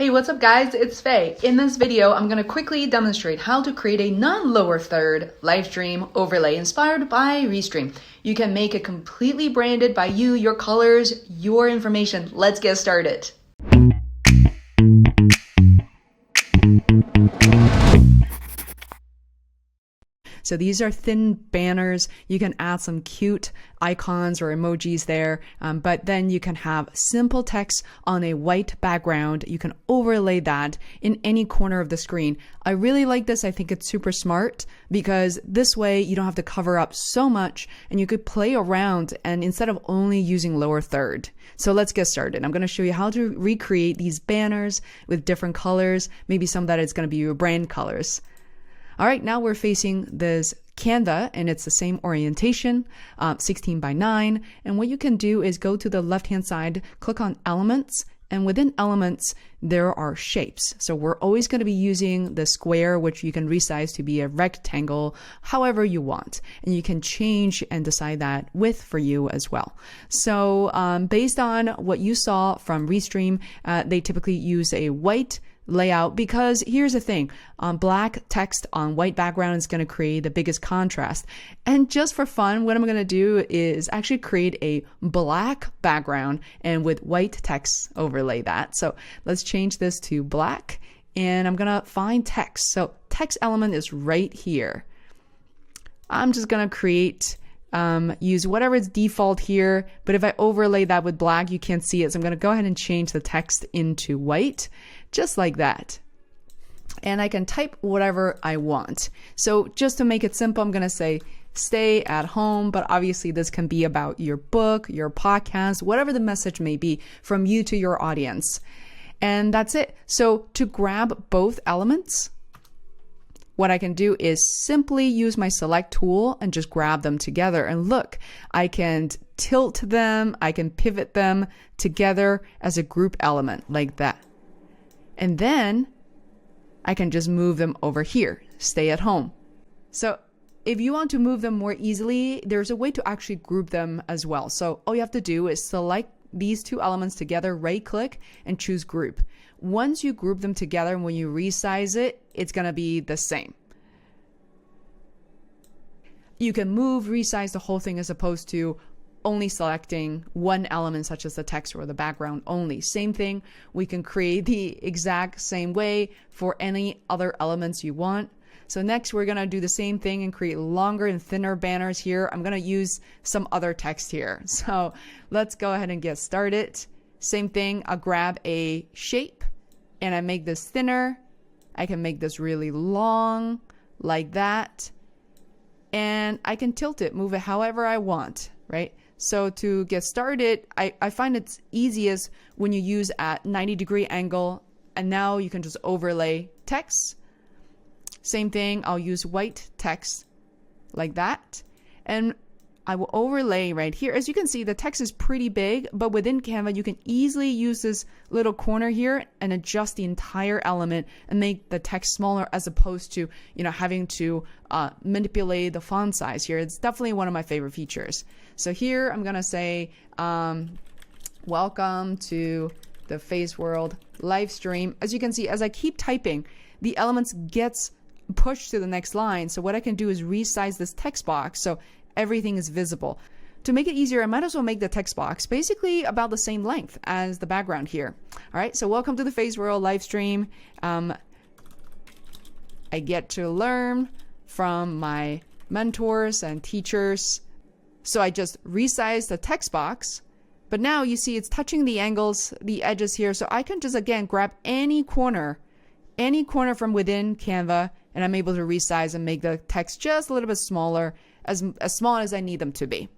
Hey, what's up guys? It's Faye. In this video, I'm going to quickly demonstrate how to create a non-lower third live stream overlay inspired by Restream. You can make it completely branded by you, your colors, your information. Let's get started. So these are thin banners. You can add some cute icons or emojis there, but then you can have simple text on a white background. You can overlay that in any corner of the screen. I really like this. I think it's super smart because this way you don't have to cover up so much and you could play around and instead of only using lower third. So let's get started. I'm going to show you how to recreate these banners with different colors. Maybe some that it's going to be your brand colors. All right, now we're facing this Canva and it's the same orientation, 16 by 9. And what you can do is go to the left-hand side, click on elements, and within elements, there are shapes. So we're always going to be using the square, which you can resize to be a rectangle, however you want. And you can change and decide that width for you as well. So based on what you saw from Restream, they typically use a white layout because here's the thing, black text on white background is going to create the biggest contrast. And just for fun, what I'm going to do is actually create a black background and with white text overlay that. So let's change this to black and I'm going to find text. So text element is right here. I'm just going to create use whatever is default here, but if I overlay that with black, you can't see it. So I'm going to go ahead and change the text into white, just like that. And I can type whatever I want. So just to make it simple, I'm going to say stay at home, but obviously this can be about your book, your podcast, whatever the message may be from you to your audience. And that's it. So to grab both elements, what I can do is simply use my select tool and just grab them together. And look, I can tilt them, I can pivot them together as a group element like that. And then I can just move them over here, stay at home. So if you want to move them more easily, there's a way to actually group them as well. So all you have to do is select these two elements together, right click and choose group. Once you group them together and when you resize it, it's going to be the same. You can move, resize the whole thing as opposed to only selecting one element such as the text or the background only. Same thing, we can create the exact same way for any other elements you want. So next we're going to do the same thing and create longer and thinner banners here. I'm going to use some other text here. So let's go ahead and get started. Same thing, I'll grab a shape and I make this thinner. I can make this really long like that. And I can tilt it, move it however I want, right? So to get started, I find it's easiest when you use at 90-degree angle and now you can just overlay text. Same thing, I'll use white text like that. And I will overlay right here. As you can see, the text is pretty big, but within Canva, you can easily use this little corner here and adjust the entire element and make the text smaller as opposed to, having to manipulate the font size here. It's definitely one of my favorite features. So here I'm going to say, welcome to the Feisworld live stream. As you can see, as I keep typing, the elements gets pushed to the next line. So what I can do is resize this text box so everything is visible. To make it easier, I might as well make the text box basically about the same length as the background here. All right, so welcome to the Feisworld live stream. I get to learn from my mentors and teachers. So I just resized the text box, but now you see it's touching the angles, the edges here. So I can just, again, grab any corner from within Canva, and I'm able to resize and make the text just a little bit smaller, as small as I need them to be.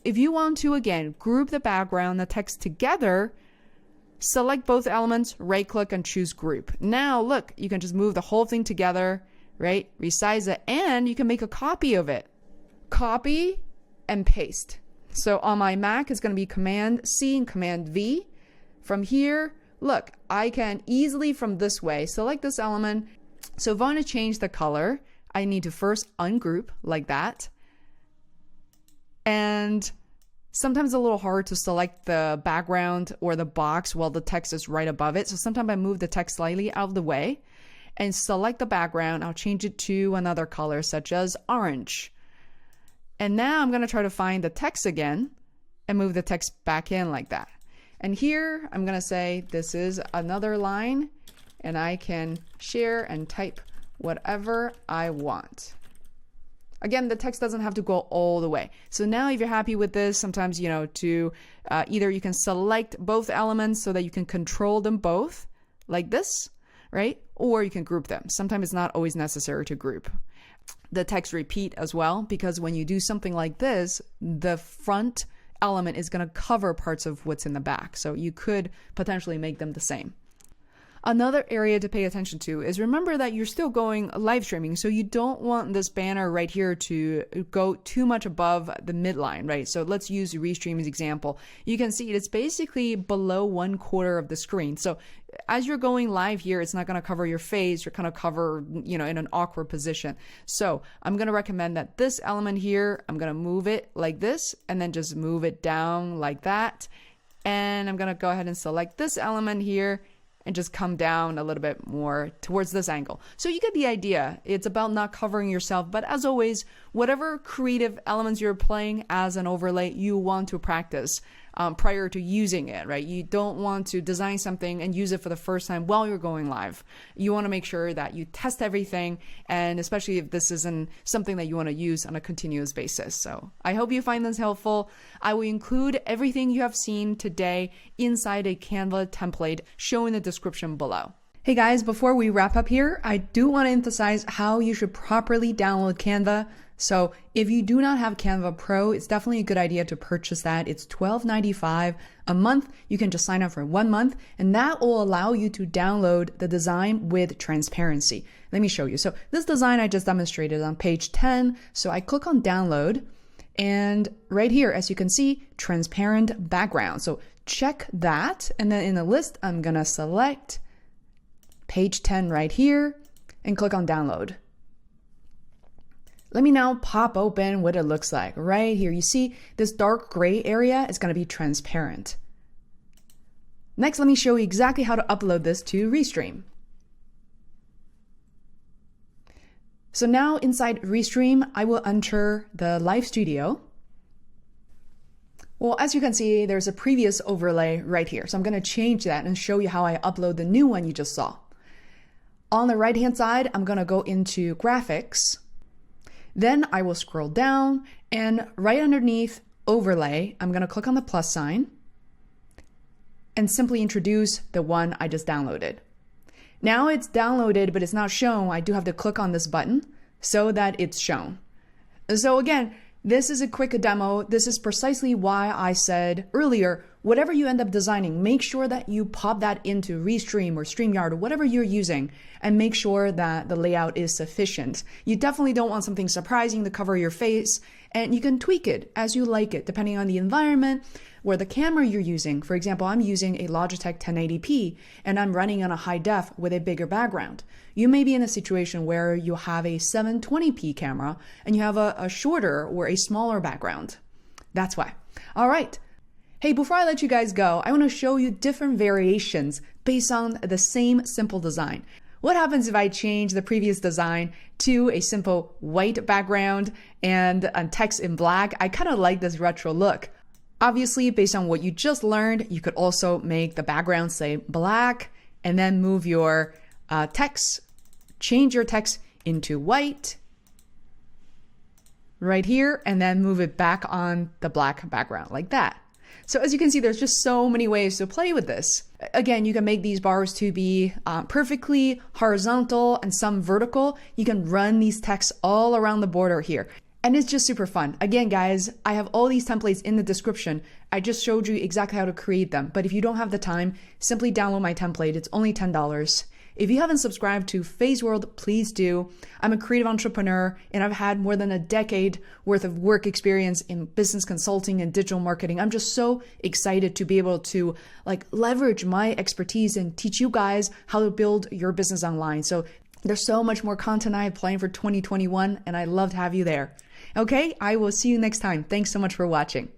If you want to, again, group the background, the text together, select both elements, right click and choose group. Now look, you can just move the whole thing together, right? Resize it, and you can make a copy of it. Copy and paste. So on my Mac, it's going to be Command C and Command V. From here, look, I can easily from this way select this element. So if I want to change the color, I need to first ungroup like that. And Sometimes it's a little hard to select the background or the box while the text is right above it. So sometimes I move the text slightly out of the way and select the background. I'll change it to another color such as orange. And now I'm going to try to find the text again and move the text back in like that. And here I'm going to say this is another line, and I can share and type whatever I want. Again, the text doesn't have to go all the way. So now if you're happy with this, sometimes, either you can select both elements so that you can control them both like this, right? Or you can group them. Sometimes it's not always necessary to group. The text repeat as well, because when you do something like this, the front element is going to cover parts of what's in the back. So you could potentially make them the same. Another area to pay attention to is remember that you're still going live streaming. So you don't want this banner right here to go too much above the midline, right? So let's use Restream as example. You can see it's basically below 1/4 of the screen. So as you're going live here, it's not going to cover your face. You're kind of cover, in an awkward position. So I'm going to recommend that this element here, I'm going to move it like this and then just move it down like that. And I'm going to go ahead and select this element here and just come down a little bit more towards this angle. So you get the idea. It's about not covering yourself, but as always, whatever creative elements you're playing as an overlay, you want to practice prior to using it, right? You don't want to design something and use it for the first time while you're going live. You want to make sure that you test everything, and especially if this isn't something that you want to use on a continuous basis. So I hope you find this helpful. I will include everything you have seen today inside a Canva template shown in the description below. Hey guys, before we wrap up here, I do want to emphasize how you should properly download Canva. So if you do not have Canva Pro, it's definitely a good idea to purchase that. It's $12.95 a month. You can just sign up for 1 month, and that will allow you to download the design with transparency. Let me show you. So this design I just demonstrated on page 10. So I click on download, and right here, as you can see, transparent background. So check that. And then in the list, I'm going to select page 10 right here and click on download. Let me now pop open what it looks like. Right here, you see this dark gray area is going to be transparent. Next, let me show you exactly how to upload this to Restream. So now inside Restream, I will enter the live studio. Well, as you can see, there's a previous overlay right here. So I'm going to change that and show you how I upload the new one you just saw. On the right-hand side, I'm going to go into graphics. Then I will scroll down, and right underneath overlay, I'm going to click on the plus sign and simply introduce the one I just downloaded. Now it's downloaded, but it's not shown. I do have to click on this button so that it's shown. So again, this is a quick demo. This is precisely why I said earlier, whatever you end up designing, make sure that you pop that into Restream or StreamYard or whatever you're using, and make sure that the layout is sufficient. You definitely don't want something surprising to cover your face, and you can tweak it as you like it, depending on the environment or the camera you're using. For example, I'm using a Logitech 1080p, and I'm running on a high def with a bigger background. You may be in a situation where you have a 720p camera and you have a shorter or a smaller background. That's why. All right. Hey, before I let you guys go, I want to show you different variations based on the same simple design. What happens if I change the previous design to a simple white background and text in black? I kind of like this retro look. Obviously, based on what you just learned, you could also make the background say black and then move your text, change your text into white right here, and then move it back on the black background like that. So as you can see, there's just so many ways to play with this. Again, you can make these bars to be perfectly horizontal and some vertical. You can run these texts all around the border here. And it's just super fun. Again, guys, I have all these templates in the description. I just showed you exactly how to create them. But if you don't have the time, simply download my template. It's only $10. If you haven't subscribed to Feisworld, please do. I'm a creative entrepreneur, and I've had more than a decade worth of work experience in business consulting and digital marketing. I'm just so excited to be able to leverage my expertise and teach you guys how to build your business online. So there's so much more content I have planned for 2021, and I'd love to have you there. Okay, I will see you next time. Thanks so much for watching.